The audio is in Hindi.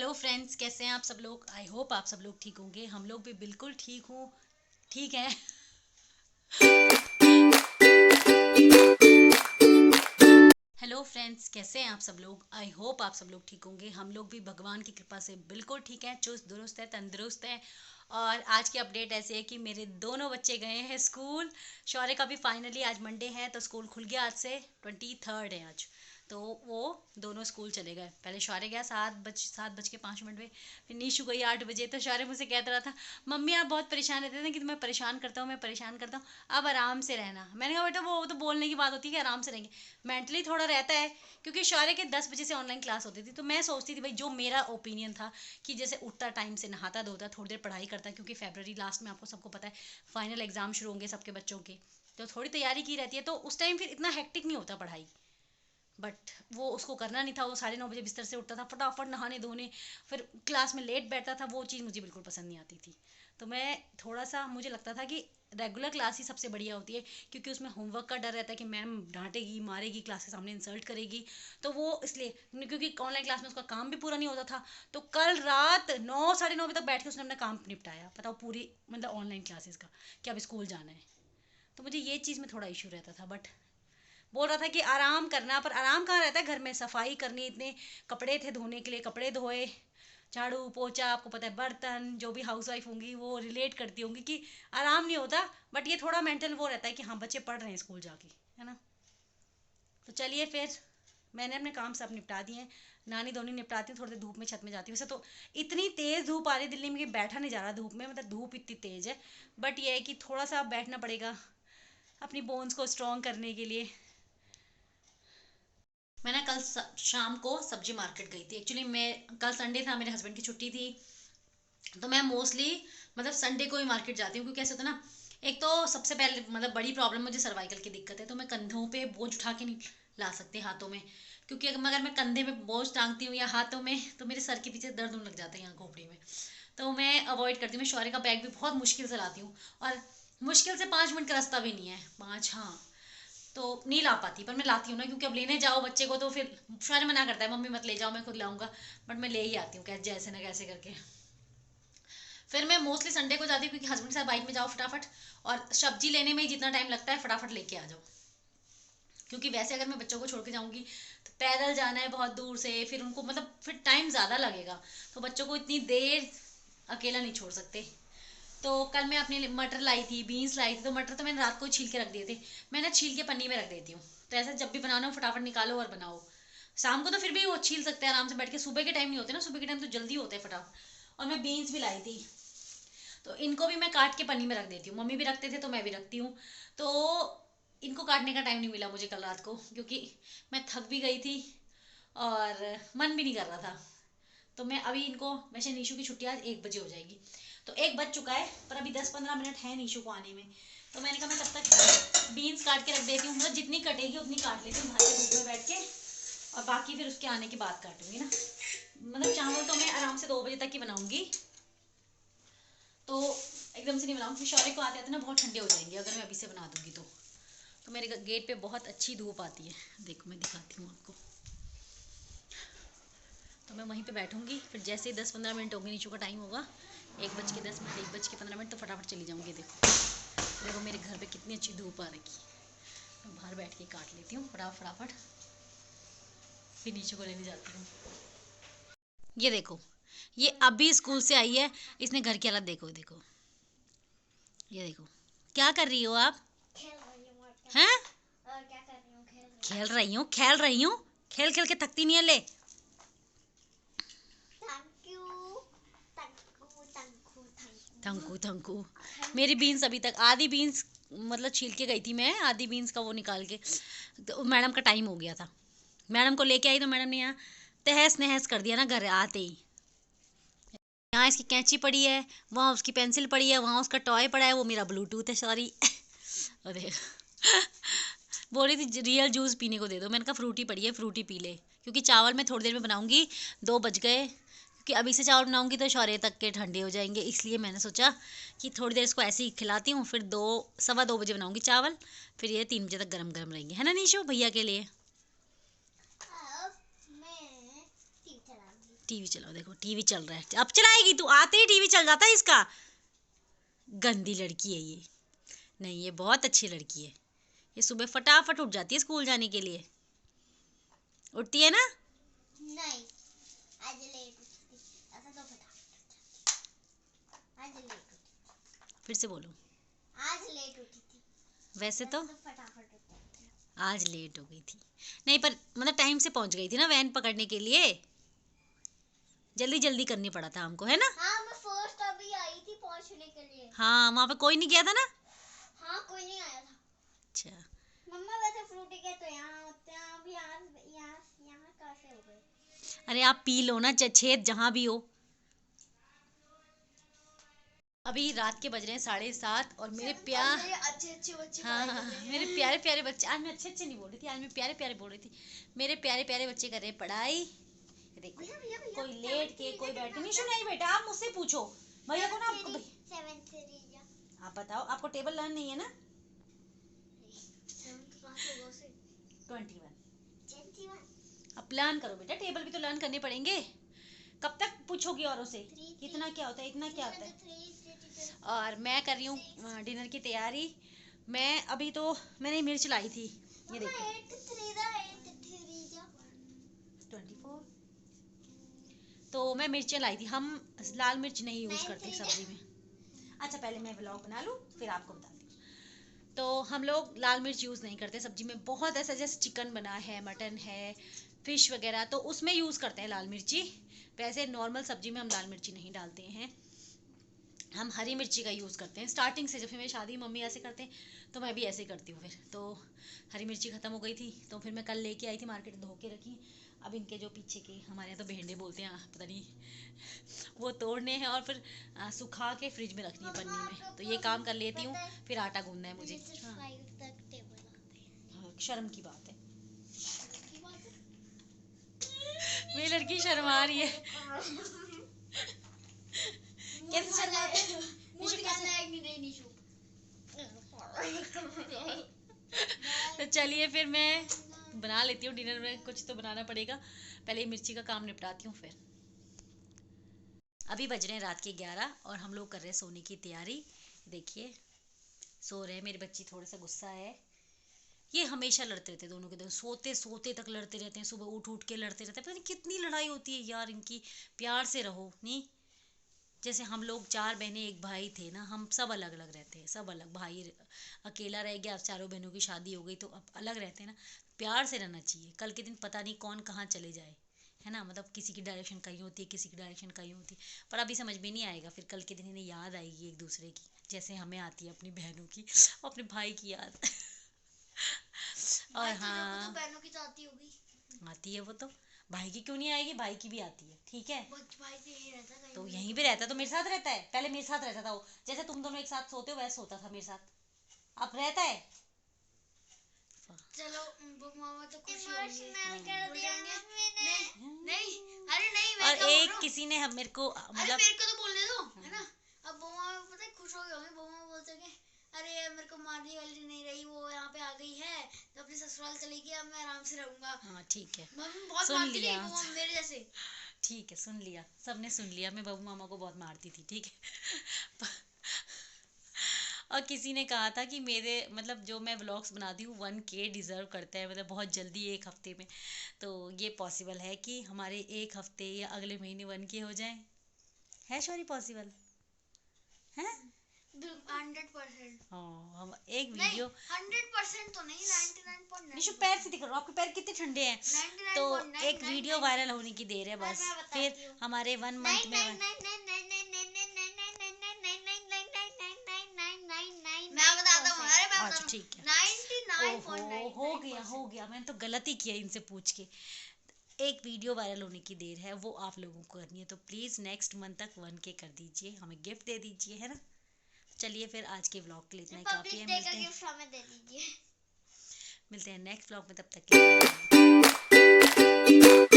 हेलो फ्रेंड्स, कैसे हैं आप सब लोग। आई होप आप सब लोग ठीक होंगे। हम लोग भी बिल्कुल ठीक है। हेलो फ्रेंड्स, कैसे हैं आप सब लोग। आई होप आप सब लोग ठीक होंगे। हम लोग भी भगवान की कृपा से बिल्कुल ठीक हैं, चुस्त दुरुस्त है, तंदुरुस्त है। और आज की अपडेट ऐसे है कि मेरे दोनों बच्चे गए हैं स्कूल। शौर्य का भी फाइनली आज मंडे है तो स्कूल खुल गया। आज से 23 है आज। तो वो दोनों स्कूल चले गए। पहले शौर्य गया 7:05 में। फिर नीशू गई 8 बजे। तो शौर्य मुझसे कहता रहा था, मम्मी आप बहुत परेशान रहते थे कि मैं परेशान करता हूँ, मैं परेशान करता हूँ, अब आराम से रहना। मैंने कहा बेटा वो तो बोलने की बात होती है कि आराम से रहेंगे, मेंटली थोड़ा रहता है। क्योंकि शौर्य के 10 बजे से ऑनलाइन क्लास होती थी, तो मैं सोचती थी भाई जो मेरा ओपिनियन था कि जैसे उठता टाइम से, नहाता धोता, थोड़ी देर पढ़ाई करता, क्योंकि फरवरी लास्ट में आपको सबको पता है फाइनल एग्जाम शुरू होंगे सबके बच्चों के। तो थोड़ी तैयारी की रहती है, तो उस टाइम फिर इतना हेक्टिक नहीं होता पढ़ाई। बट वो उसको करना नहीं था। वो 9:30 बजे बिस्तर से उठता था, फटाफट नहाने धोने, फिर क्लास में लेट बैठता था। वो चीज़ मुझे बिल्कुल पसंद नहीं आती थी। तो मैं थोड़ा सा, मुझे लगता था कि रेगुलर क्लास ही सबसे बढ़िया होती है, क्योंकि उसमें होमवर्क का डर रहता है कि मैम डांटेगी, मारेगी, क्लास के सामने इंसल्ट करेगी। तो वो इसलिए, क्योंकि ऑनलाइन क्लास में उसका काम भी पूरा नहीं होता था। तो कल रात 9 साढ़े 9 बजे तक बैठ के उसने अपना काम निपटाया, बताओ, पूरी मतलब ऑनलाइन क्लासेस का, कि अब स्कूल जाना है। तो मुझे ये चीज़ में थोड़ा इशू रहता था। बट बोल रहा था कि आराम करना, पर आराम कहाँ रहता है, घर में सफाई करनी, इतने कपड़े थे धोने के लिए, कपड़े धोए, झाड़ू पोछा, आपको पता है बर्तन, जो भी हाउस वाइफ होंगी वो रिलेट करती होंगी कि आराम नहीं होता। बट ये थोड़ा मेंटल वो रहता है कि हाँ बच्चे पढ़ रहे हैं स्कूल जाके, है ना। तो चलिए फिर, मैंने अपने काम सब निपटा दिए हैं। नानी धोनी निपटाती हूँ, थोड़ी देर धूप में छत में जाती हूँ। वैसे तो इतनी तेज़ धूप आ रही है दिल्ली में कि बैठा नहीं जा रहा धूप में, मतलब धूप इतनी तेज़ है। बट ये है कि थोड़ा सा बैठना पड़ेगा अपनी बोन्स को स्ट्रॉन्ग करने के लिए। मैं ना कल शाम को सब्जी मार्केट गई थी। एक्चुअली मैं कल संडे था, मेरे हस्बैंड की छुट्टी थी। तो मैं मोस्टली मतलब संडे को ही मार्केट जाती हूँ, क्योंकि ऐसा होता है ना, एक तो सबसे पहले मतलब बड़ी प्रॉब्लम मुझे सर्वाइकल की दिक्कत है। तो मैं कंधों पे बोझ उठा के नहीं ला सकती हाथों में, क्योंकि अगर मैं कंधे में बोझ टांगती हूँ या हाथों में, तो मेरे सर के पीछे दर्द होने लग जाता है यहाँ खोपड़ी में। तो मैं अवॉइड करती हूँ। मैं शौर्य का बैग भी बहुत मुश्किल से लाती हूँ, और मुश्किल से 5 मिनट का रास्ता भी नहीं है, 5, हाँ। तो नहीं ला पाती, पर मैं लाती हूँ ना, क्योंकि अब लेने जाओ बच्चे को तो फिर शायद मना करता है, मम्मी मत ले जाओ, मैं खुद लाऊंगा। बट मैं ले ही आती हूँ कैसे, जैसे ना कैसे करके। फिर मैं मोस्टली संडे को जाती हूँ, क्योंकि हस्बैंड के साथ बाइक में जाओ फटाफट, और सब्जी लेने में ही जितना टाइम लगता है फटाफट लेके आ जाओ। क्योंकि वैसे अगर मैं बच्चों को छोड़ के जाऊंगी तो पैदल जाना है बहुत दूर से, फिर उनको मतलब फिर टाइम ज़्यादा लगेगा। तो बच्चों को इतनी देर अकेला नहीं छोड़ सकते। तो कल मैं अपने लिए मटर लाई थी, बीन्स लाई थी। तो मटर तो मैंने रात को छील के रख दिए थे। मैं ना छील के पन्नी में रख देती हूँ, तो ऐसा जब भी बनाना हो फटाफट निकालो और बनाओ। शाम को तो फिर भी वो छील सकते हैं आराम से बैठ के, सुबह के टाइम नहीं होते ना, सुबह के टाइम तो जल्दी होते हैं फटाफट। और मैं बीन्स भी लाई थी, तो इनको भी मैं काट के पन्नी में रख देती हूँ। मम्मी भी रखते थे तो मैं भी रखती हूँ। तो इनको काटने का टाइम नहीं मिला मुझे कल रात को, क्योंकि मैं थक भी गई थी और मन भी नहीं कर रहा था। तो मैं अभी इनको, वैसे नीशू की छुट्टी आज 1 बजे हो जाएगी, तो 1 बज चुका है, पर अभी 10-15 मिनट है नीशू को आने में। तो मैंने कहा मैं तब तक बीन्स काट के रख देती हूँ, मतलब जितनी कटेगी उतनी काट लेती हूँ बाहर के धूप में बैठ के, और बाकी फिर उसके आने के बाद काटूंगी ना। मतलब चावल तो मैं आराम से 2 बजे तक ही बनाऊंगी, तो एकदम से नहीं बनाऊंगी, फिर शौर्य को आते आते ना बहुत ठंडे हो जाएंगे अगर मैं अभी से बना दूंगी तो। मेरे गेट पे बहुत अच्छी धूप आती है, देखो मैं दिखाती हूँ आपको। तो मैं वहीं पे बैठूंगी, फिर जैसे ही 10-15 मिनट होंगे, नीचू का टाइम होगा 1 बज के 10 मिनट, 1 बज के 15 मिनट, तो फटाफट चली जाऊंगी। देखो देखो मेरे घर पे कितनी अच्छी धूप आ रखी। मैं बाहर बैठ के काट लेती हूँ फटाफट, फिर नीचू को लेने जाती हूँ। ये देखो, ये अभी स्कूल से आई है। इसने घर की हालत देखो, देखो ये देखो। क्या कर रही हो आप? हैं? खेल रही हूँ, खेल रही हूँ, खेल खेल के थकती नहीं है, ले। थंकू थंकू। मेरी बीन्स अभी तक, आधी बीन्स मतलब छील के गई थी मैं, आधी बीन्स का वो निकाल के, तो मैडम का टाइम हो गया था। मैडम को लेके आई तो मैडम ने यहाँ तहस नहस कर दिया ना घर आते ही। यहाँ इसकी कैंची पड़ी है, वहाँ उसकी पेंसिल पड़ी है, वहाँ उसका टॉय पड़ा है, वो मेरा ब्लूटूथ है, सॉरी। अरे बोल रही थी रियल जूस पीने को दे दो, मैंने कहा फ्रूटी पड़ी है, फ्रूटी पी ले, क्योंकि चावल मैं थोड़ी देर में बनाऊंगी। 2 बज गए, क्योंकि अभी से चावल बनाऊंगी तो शौर्य तक के ठंडे हो जाएंगे, इसलिए मैंने सोचा कि थोड़ी देर इसको ऐसे ही खिलाती हूँ, फिर 2 सवा 2 बजे बनाऊंगी चावल, फिर ये 3 बजे तक गरम गरम रहेंगे, है ना नीशू भैया के लिए। टीवी चलाओ, देखो टीवी चल रहा है, अब चलाएगी तू, आते ही टीवी चल जाता है इसका। गंदी लड़की है ये। नहीं, ये बहुत अच्छी लड़की है, ये सुबह फटाफट उठ जाती है स्कूल जाने के लिए। उठती है ना? नहीं, आज लेट उठी थी। ऐसा तो फटाफट आज लेट उठी। फिर से बोलो। आज लेट उठी थी। वैसे तो फटाफट उठी थी। आज लेट हो गई थी। नहीं, पर मतलब टाइम से पहुंच गई थी ना वैन पकड़ने के लिए, जल्दी जल्दी करनी पड़ा था हमको, है ना? हाँ, मैं फर्स्ट अभी आई थी पहुंचने के लिए। हाँ, वहाँ पे कोई नहीं गया था ना? हाँ, कोई नहीं आया था। अच्छा। मम्मा वैसे फ्रूटी के तो यहाँ होते हैं, अब यहाँ कैसे हो गए? अरे आप पी लो ना, छेद जहाँ भी हो। अभी रात के बज रहे हैं 7:30 और मेरे अच्छे बच्चे हाँ हाँ, मेरे प्यारे प्यारे बच्चे, आज मैं अच्छे नहीं बोल रही थी, आज मैं प्यारे प्यारे बोल रही थी। मेरे प्यारे प्यारे बच्चे कर रहे हैं पढ़ाई। देखो, कोई लेट के, कोई बैठे। निशु नहीं बेटा, आप मुझसे पूछो भैया को ना। आप बताओ, आपको टेबल लर्न नहीं है ना? 21। अब लर्न करो बेटा, टेबल भी तो लर्न करने पड़ेंगे। कब तक पूछोगी औरों से इतना क्या होता है, इतना क्या होता है? और मैं कर रही हूँ डिनर की तैयारी। मैं अभी तो मैंने मिर्च लाई थी, ये देखो 24। तो मैं मिर्चें लाई थी, हम लाल मिर्च नहीं यूज़ करते सब्जी में। अच्छा, पहले मैं व्लॉग बना लूँ फिर आपको बताती हूँ। तो हम लोग लाल मिर्च यूज़ नहीं करते सब्जी में। बहुत ऐसा जैसे चिकन बना है, मटन है, फिश वगैरह, तो उसमें यूज़ करते हैं लाल मिर्ची। वैसे नॉर्मल सब्जी में हम लाल मिर्ची नहीं डालते हैं, हम हरी मिर्ची का यूज़ करते हैं। स्टार्टिंग से जब फिर मेरी शादी मम्मी ऐसे करते हैं तो मैं भी ऐसे करती हूँ। फिर तो हरी मिर्ची ख़त्म हो गई थी तो फिर मैं कल लेके आई थी मार्केट, धो के रखी। अब इनके जो पीछे के, हमारे यहाँ तो भेंडे बोलते हैं, पता नहीं, वो तोड़ने हैं और फिर सुखा के फ्रिज में रखनी है पन्नी में। तो ये काम कर लेती हूँ, फिर आटा गूंदना है मुझे। हाँ, शर्म की बात है, मेरी लड़की शर्मा रही है। कैसे शर्माते हैं? तो चलिए फिर मैं बना लेती हूँ डिनर में, कुछ तो बनाना पड़ेगा। पहले मिर्ची का काम निपटाती हूँ फिर। अभी बज रहे हैं रात के 11 और हम लोग कर रहे हैं सोने की तैयारी। देखिए सो रहे हैं। मेरे बच्ची थोड़ा सा गुस्सा है, ये हमेशा लड़ते रहते हैं दोनों के दोनों, सोते सोते तक लड़ते रहते हैं, सुबह उठ उठ के लड़ते रहते हैं। पता नहीं कितनी लड़ाई होती है यार इनकी। प्यार से रहो नहीं। जैसे हम लोग 4 बहनें 1 भाई थे ना, हम सब अलग अलग रहते हैं, सब अलग। भाई अकेला रह गया, अब चारों बहनों की शादी हो गई तो अब अलग रहते हैं ना। प्यार से रहना चाहिए, कल के दिन पता नहीं कौन कहाँ चले जाए, है ना। मतलब किसी की डायरेक्शन कहीं होती है, किसी की डायरेक्शन कहीं होती है, पर अभी समझ में नहीं आएगा। फिर कल के दिन इन्हें याद आएगी एक दूसरे की, जैसे हमें आती है अपनी बहनों की, अपने भाई की याद। और हाँ, बहनों की तो आती होगी। आती है वो तो, भाई की क्यों नहीं आएगी, भाई की भी आती है, ठीक है। भाई तो यहीं रहता है, तो यहीं पे रहता है, तो मेरे साथ रहता है। पहले मेरे साथ रहता था वो, जैसे तुम दोनों एक साथ सोते हो वैसे सोता था मेरे साथ, अब रहता है। चलो मामा तो खुश इमोशनल कर दिया नहीं, अरे नहीं, मैं और एक किसी ने हम मेरे को, मतलब मेरे को तो बोलने दो, है ना। अब मामा पता है खुश हो गए होंगे, मामा बोलते हैं अरे मेरे को मारने वाली नहीं रही, वो यहाँ पे आ गई है तो अपने ससुराल चली गई, अब मैं आराम से रहूंगा। हाँ ठीक है, मम्मी बहुत सुन मारती लिया। थी वो मेरे जैसे। ठीक है, सुन लिया, सबने सुन लिया। मैं बबू मामा को बहुत मारती थी, ठीक है। और किसी ने कहा था कि मेरे मतलब जो मैं व्लॉग्स बनाती हूँ 1K डिज़र्व करता है, मतलब बहुत जल्दी 1 हफ्ते में। तो ये पॉसिबल है कि हमारे 1 हफ्ते या अगले महीने 1K हो जाए, है शौरी पॉसिबल है? 100%। हाँ, हम एक वीडियो 100% तो नहीं, 99.9। निशु पैर सीधे करो, आपके पैर कितने ठंडे हैं। तो एक वीडियो वायरल होने की देर है बस, फिर हमारे 1 मंथ में अच्छा ठीक है। 99.9 हो गया, मैंने तो गलती किया इनसे पूछ के। एक वीडियो वायरल होने की देर है, वो आप लोगों को करनी है, तो प्लीज़ नेक्स्ट मंथ तक 1K कर दीजिए, हमें गिफ्ट दे दीजिए, है ना। चलिए फिर आज के व्लॉग के लिए इतना ही काफ़ी है। मिलते हैं नेक्स्ट व्लॉग में, तब तक के लिए।